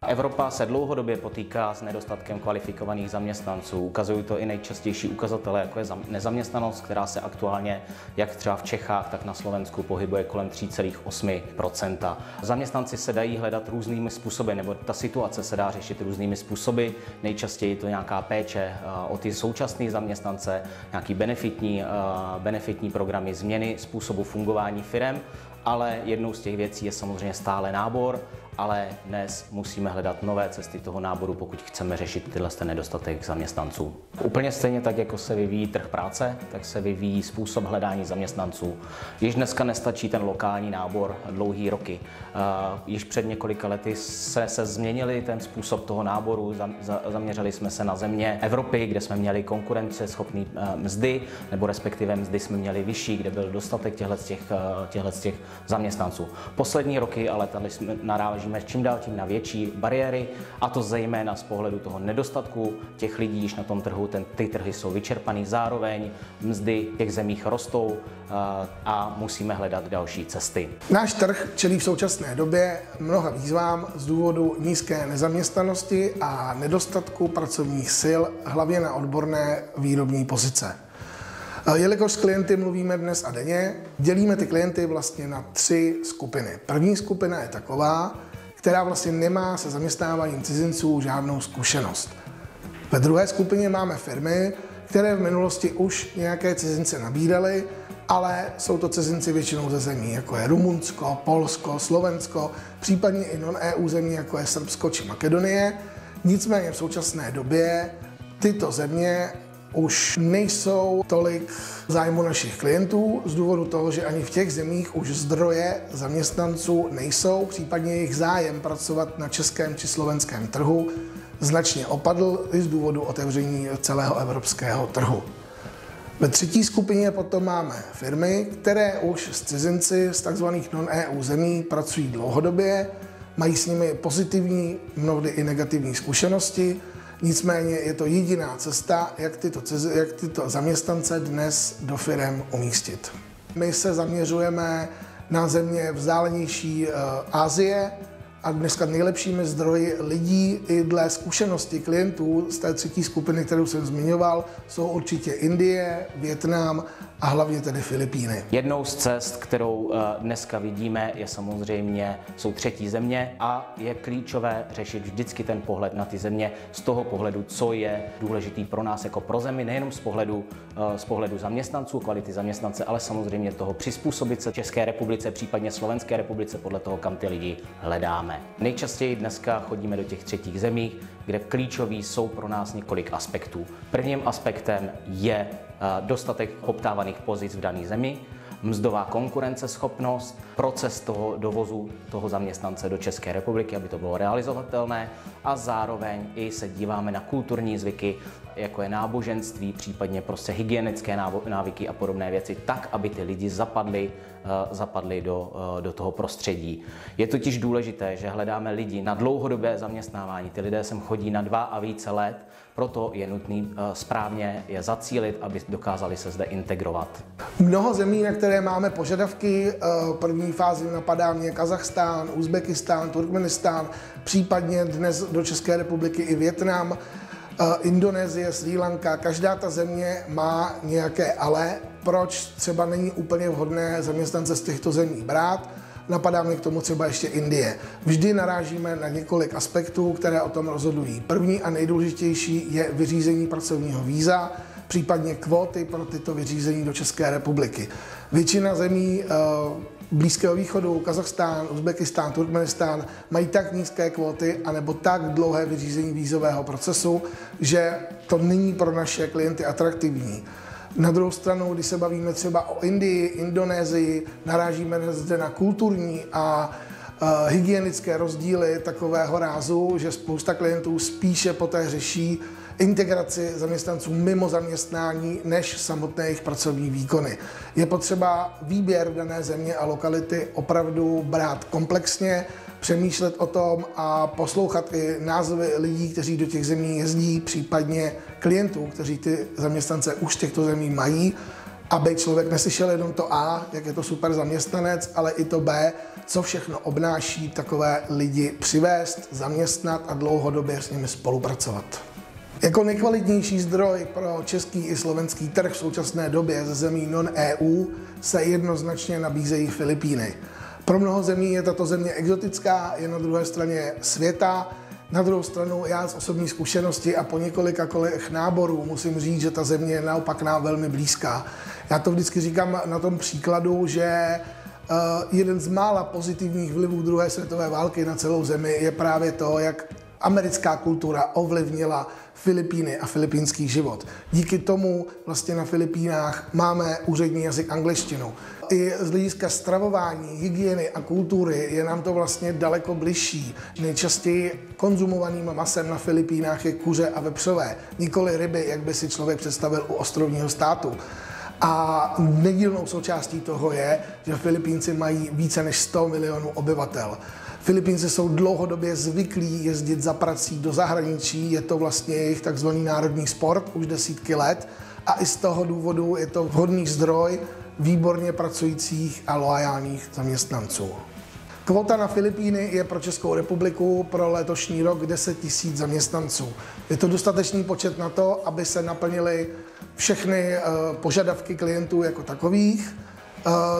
Evropa se dlouhodobě potýká s nedostatkem kvalifikovaných zaměstnanců. Ukazují to i nejčastější ukazatele, jako je nezaměstnanost, která se aktuálně jak třeba v Čechách, tak na Slovensku pohybuje kolem 3,8%. Zaměstnanci se dají hledat různými způsoby, nebo ta situace se dá řešit různými způsoby. Nejčastěji je to nějaká péče o ty současné zaměstnance, nějaký benefitní programy, změny způsobu fungování firem, ale jednou z těch věcí je samozřejmě stále nábor, ale dnes musíme hledat nové cesty toho náboru, pokud chceme řešit tyhle nedostatek zaměstnanců. Úplně stejně tak, jako se vyvíjí trh práce, tak se vyvíjí způsob hledání zaměstnanců. Již dneska nestačí ten lokální nábor dlouhý roky. Již před několika lety se změnili ten způsob toho náboru, zaměřili jsme se na země Evropy, kde jsme měli konkurenceschopné mzdy, nebo respektive mzdy jsme měli vyšší, kde byl dostatek těchto zaměstnanců. Poslední roky ale tady narážíme čím dál tím na větší bariéry, a to zejména z pohledu toho nedostatku těch lidí již na tom trhu. Ty trhy jsou vyčerpaný, zároveň mzdy v těch zemích rostou a musíme hledat další cesty. Náš trh čelí v současné době mnoha výzvám z důvodu nízké nezaměstnanosti a nedostatku pracovních sil, hlavně na odborné výrobní pozice. Jelikož s klienty mluvíme dnes a denně, dělíme ty klienty vlastně na 3 skupiny. První skupina je taková, která vlastně nemá se zaměstnáváním cizinců žádnou zkušenost. Ve druhé skupině máme firmy, které v minulosti už nějaké cizince nabíraly, ale jsou to cizinci většinou ze zemí, jako je Rumunsko, Polsko, Slovensko, případně i non-EU zemí, jako je Srbsko či Makedonie. Nicméně v současné době tyto země už nejsou tolik zájmu našich klientů z důvodu toho, že ani v těch zemích už zdroje zaměstnanců nejsou, případně jejich zájem pracovat na českém či slovenském trhu značně opadl i z důvodu otevření celého evropského trhu. Ve třetí skupině potom máme firmy, které už s cizinci z tzv. Non-EU zemí pracují dlouhodobě, mají s nimi pozitivní, mnohdy i negativní zkušenosti. Nicméně je to jediná cesta, jak tyto zaměstnance dnes do firem umístit. My se zaměřujeme na země vzdálenější Asie a dneska nejlepšími zdroji lidí i dle zkušenosti klientů z té třetí skupiny, kterou jsem zmiňoval, jsou určitě Indie, Vietnam a hlavně tedy Filipíny. Jednou z cest, kterou dneska vidíme, jsou třetí země a je klíčové řešit vždycky ten pohled na ty země z toho pohledu, co je důležitý pro nás jako pro zemi, nejenom z pohledu zaměstnanců, kvality zaměstnance, ale samozřejmě toho přizpůsobit se České republice, případně Slovenské republice podle toho, kam ty lidi hledáme. Nejčastěji dneska chodíme do těch třetích zemí, kde klíčový jsou pro nás několik aspektů. Prvním aspektem je dostatek poptávaných pozic v dané zemi, mzdová konkurenceschopnost, proces toho dovozu toho zaměstnance do České republiky, aby to bylo realizovatelné, a zároveň i se díváme na kulturní zvyky, jako je náboženství, případně prostě hygienické návyky a podobné věci, tak, aby ty lidi zapadli do toho prostředí. Je totiž důležité, že hledáme lidi na dlouhodobé zaměstnávání. Ty lidé sem chodí na 2 a více let, proto je nutné správně je zacílit, aby dokázali se zde integrovat. Mnoho zemí, na které máme požadavky, první fázi napadá mě Kazachstán, Uzbekistán, Turkmenistán, případně dnes do České republiky i Vietnam, Indonésie, Srí Lanka. Každá ta země má nějaké ale, proč třeba není úplně vhodné zaměstnance z těchto zemí brát. Napadá mě k tomu třeba ještě Indie. Vždy narážíme na několik aspektů, které o tom rozhodují. První a nejdůležitější je vyřízení pracovního víza, případně kvóty pro tyto vyřízení do České republiky. Většina zemí Blízkého východu, Kazachstán, Uzbekistán, Turkmenistán mají tak nízké kvóty anebo tak dlouhé vyřízení vízového procesu, že to není pro naše klienty atraktivní. Na druhou stranu, když se bavíme třeba o Indii, Indonésii, narážíme zde na kulturní a hygienické rozdíly takového rázu, že spousta klientů spíše poté řeší integraci zaměstnanců mimo zaměstnání než samotné jejich pracovní výkony. Je potřeba výběr dané země a lokality opravdu brát komplexně, přemýšlet o tom a poslouchat i názvy lidí, kteří do těch zemí jezdí, případně klientů, kteří ty zaměstnance už z těchto zemí mají, aby člověk neslyšel jenom to A, jak je to super zaměstnanec, ale i to B, co všechno obnáší takové lidi přivést, zaměstnat a dlouhodobě s nimi spolupracovat. Jako nejkvalitnější zdroj pro český i slovenský trh v současné době ze zemí non-EU se jednoznačně nabízejí Filipíny. Pro mnoho zemí je tato země exotická, je na druhé straně světa. Na druhou stranu já z osobní zkušenosti a po několika kolech náborů musím říct, že ta země je naopak nám velmi blízká. Já to vždycky říkám na tom příkladu, že jeden z mála pozitivních vlivů druhé světové války na celou zemi je právě to, jak americká kultura ovlivnila Filipíny a filipínský život. Díky tomu vlastně na Filipínách máme úřední jazyk angličtinu. I z hlediska stravování, hygieny a kultury je nám to vlastně daleko bližší. Nejčastěji konzumovaným masem na Filipínách je kuře a vepřové, nikoli ryby, jak by si člověk představil u ostrovního státu. A nedílnou součástí toho je, že Filipínci mají více než 100 milionů obyvatel. Filipínci jsou dlouhodobě zvyklí jezdit za prací do zahraničí, je to vlastně jejich takzvaný národní sport už desítky let a i z toho důvodu je to vhodný zdroj výborně pracujících a loajálních zaměstnanců. Kvota na Filipíny je pro Českou republiku pro letošní rok 10 000 zaměstnanců. Je to dostatečný počet na to, aby se naplnily všechny požadavky klientů jako takových.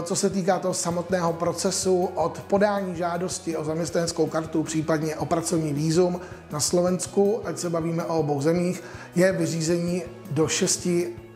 Co se týká toho samotného procesu od podání žádosti o zaměstnaneckou kartu, případně o pracovní vízum na Slovensku, ať se bavíme o obou zemích, je vyřízení do 6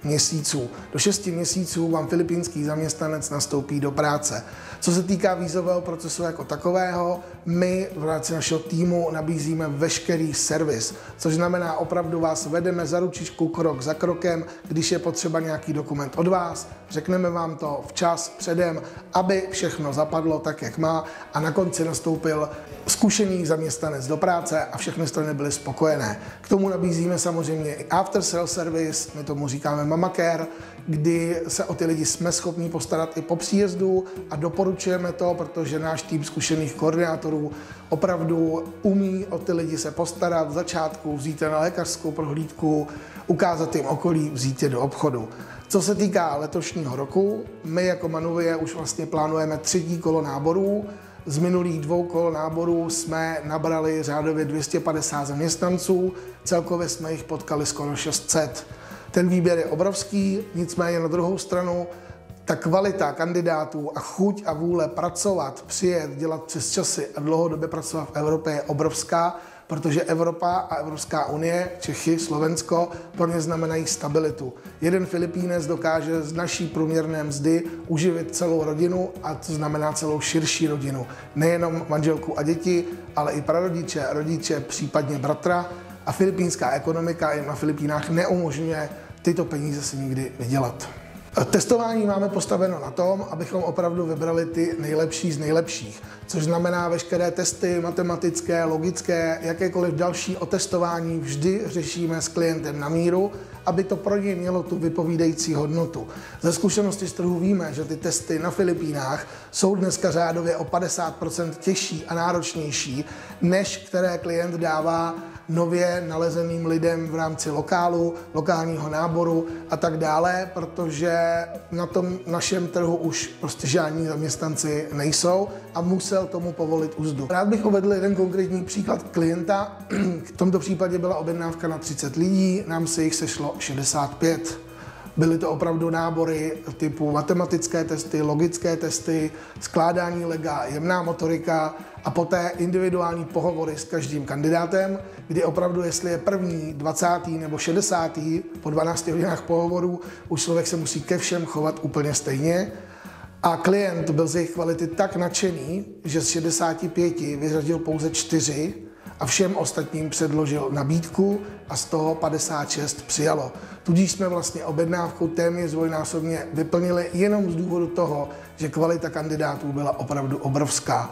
měsíců. Do 6 měsíců vám filipínský zaměstnanec nastoupí do práce. Co se týká vízového procesu jako takového, my v rámci našeho týmu nabízíme veškerý servis, což znamená opravdu vás vedeme za ručičku krok za krokem, když je potřeba nějaký dokument od vás, řekneme vám to včas předem, aby všechno zapadlo tak, jak má a na konci nastoupil zkušený zaměstnanec do práce a všechny strany byly spokojené. K tomu nabízíme samozřejmě i after sales service, my tomu říkáme Mama Care, kdy se o ty lidi jsme schopni postarat i po příjezdu a doporučujeme to, protože náš tým zkušených koordinátorů opravdu umí o ty lidi se postarat v začátku, vzít je na lékařskou prohlídku, ukázat jim okolí, vzít je do obchodu. Co se týká letošního roku, my jako Manuvie už vlastně plánujeme 3. kolo náborů. Z minulých 2 kol náborů jsme nabrali řádově 250 zaměstnanců, celkově jsme jich potkali skoro 600. Ten výběr je obrovský, nicméně na druhou stranu ta kvalita kandidátů a chuť a vůle pracovat, přijet, dělat přes časy a dlouhodobě pracovat v Evropě je obrovská, protože Evropa a Evropská unie, Čechy, Slovensko, pro ně znamenají stabilitu. Jeden Filipínec dokáže z naší průměrné mzdy uživit celou rodinu a to znamená celou širší rodinu. Nejenom manželku a děti, ale i prarodiče, rodiče, případně bratra. A filipínská ekonomika jim na Filipínách neumožňuje tyto peníze si nikdy vydělat. Testování máme postaveno na tom, abychom opravdu vybrali ty nejlepší z nejlepších, což znamená veškeré testy matematické, logické, jakékoliv další otestování vždy řešíme s klientem na míru, aby to pro něj mělo tu vypovídající hodnotu. Ze zkušenosti z trhu víme, že ty testy na Filipínách jsou dneska řádově o 50% těžší a náročnější, než které klient dává nově nalezeným lidem v rámci lokálu, lokálního náboru a tak dále, protože na tom našem trhu už prostě žádní zaměstnanci nejsou a musel tomu povolit úzdu. Rád bych uvedl jeden konkrétní příklad klienta. V tomto případě byla objednávka na 30 lidí, nám se jich sešlo 65. Byly to opravdu nábory typu matematické testy, logické testy, skládání lega, jemná motorika a poté individuální pohovory s každým kandidátem, kdy opravdu, jestli je první, 20. nebo 60. po 12 hodinách pohovorů, už člověk se musí ke všem chovat úplně stejně. A klient byl z jejich kvality tak nadšený, že z 65 vyřadil pouze 4 a všem ostatním předložil nabídku a z toho 56 přijalo. Tudíž jsme vlastně objednávku téměř dvojnásobně vyplnili jenom z důvodu toho, že kvalita kandidátů byla opravdu obrovská.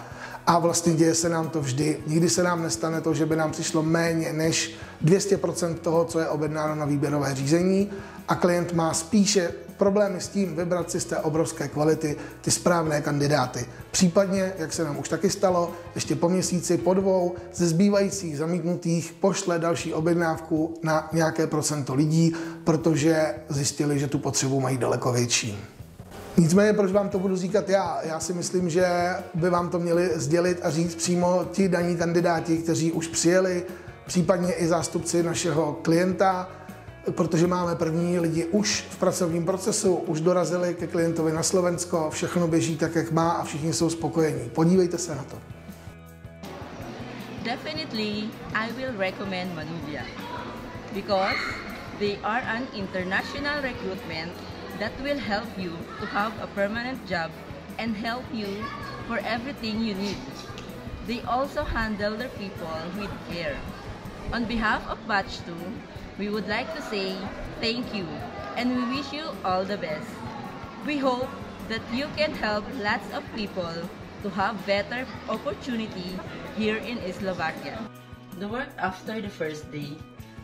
a vlastně děje se nám to vždy. Nikdy se nám nestane to, že by nám přišlo méně než 200% toho, co je objednáno na výběrové řízení a klient má spíše problémy s tím vybrat si z té obrovské kvality ty správné kandidáty. Případně, jak se nám už taky stalo, ještě po měsíci, po 2 ze zbývajících zamítnutých pošle další objednávku na nějaké procento lidí, protože zjistili, že tu potřebu mají daleko větší. Nicméně, proč vám to budu říkat já? Já si myslím, že by vám to měli sdělit a říct přímo ti daní kandidáti, kteří už přijeli, případně i zástupci našeho klienta, protože máme první lidi už v pracovním procesu, už dorazili ke klientovi na Slovensko, všechno běží tak, jak má a všichni jsou spokojení. Podívejte se na to. Definitely, I will recommend Manuvia because they are an international recruitment that will help you to have a permanent job and help you for everything you need. They also handle their people with care. On behalf of Batch 2, we would like to say thank you and we wish you all the best. We hope that you can help lots of people to have better opportunity here in Slovakia. The work after the first day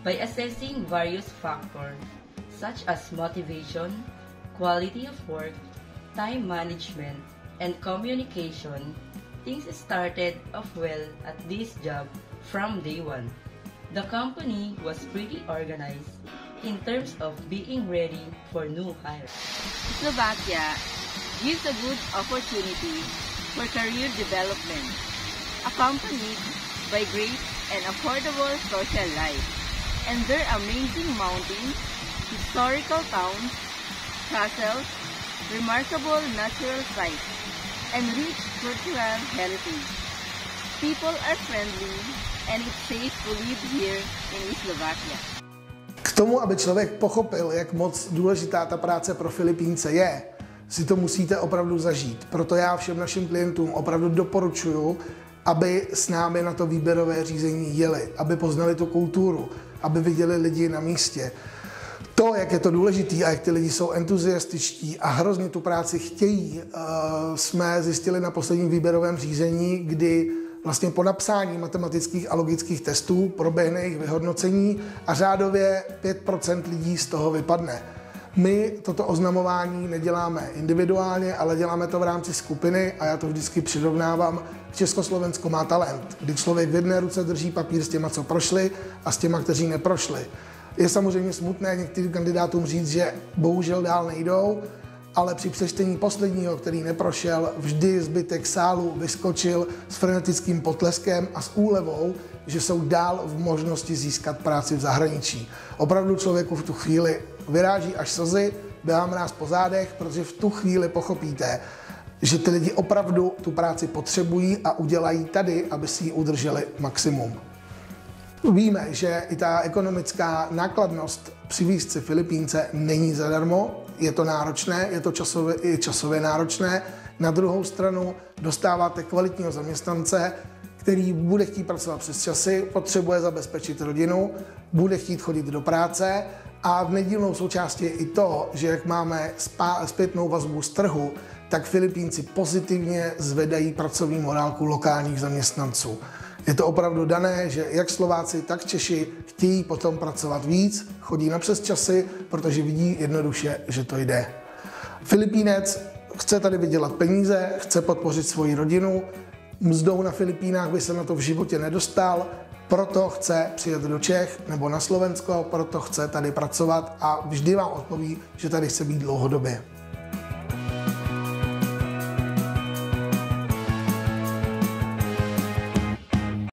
by assessing various factors such as motivation, quality of work, time management, and communication, things started off well at this job from day one. The company was pretty organized in terms of being ready for new hires. Slovakia gives a good opportunity for career development, accompanied by great and affordable social life, and their amazing mountains, historical towns, castles, remarkable natural sights, and rich cultural heritage. People are friendly and it's safe to live here in Slovakia. K tomu, aby člověk pochopil, jak moc důležitá ta práce pro Filipínce je, si to musíte opravdu zažít. Proto já všem našim klientům opravdu doporučuji, aby s námi na to výběrové řízení jeli, aby poznali tu kulturu, aby viděli lidi na místě. To, jak je to důležitý a jak ty lidi jsou entuziastičtí a hrozně tu práci chtějí, jsme zjistili na posledním výběrovém řízení, kdy vlastně po napsání matematických a logických testů proběhne jejich vyhodnocení a řádově 5% lidí z toho vypadne. My toto oznamování neděláme individuálně, ale děláme to v rámci skupiny a já to vždycky přirovnávám k Československo má talent, kdy člověk v jedné ruce drží papír s těma, co prošli a s těma, kteří neprošli. Je samozřejmě smutné některým kandidátům říct, že bohužel dál nejdou, ale při přečtení posledního, který neprošel, vždy zbytek sálu vyskočil s frenetickým potleskem a s úlevou, že jsou dál v možnosti získat práci v zahraničí. Opravdu člověku v tu chvíli vyráží až slzy, běhá mráz po zádech, protože v tu chvíli pochopíte, že ty lidi opravdu tu práci potřebují a udělají tady, aby si ji udrželi maximum. Víme, že i ta ekonomická nákladnost při výzce Filipínce není zadarmo, je to náročné, je to časově náročné. Na druhou stranu dostáváte kvalitního zaměstnance, který bude chtít pracovat přes časy, potřebuje zabezpečit rodinu, bude chtít chodit do práce a v nedílnou součástí je i to, že jak máme zpětnou vazbu z trhu, tak Filipínci pozitivně zvedají pracovní morálku lokálních zaměstnanců. Je to opravdu dané, že jak Slováci, tak Češi chtějí potom pracovat víc, chodí na přesčasy, protože vidí jednoduše, že to jde. Filipínec chce tady vydělat peníze, chce podpořit svoji rodinu, mzdou na Filipínách by se na to v životě nedostal, proto chce přijet do Čech nebo na Slovensko, proto chce tady pracovat a vždy vám odpoví, že tady chce být dlouhodobě.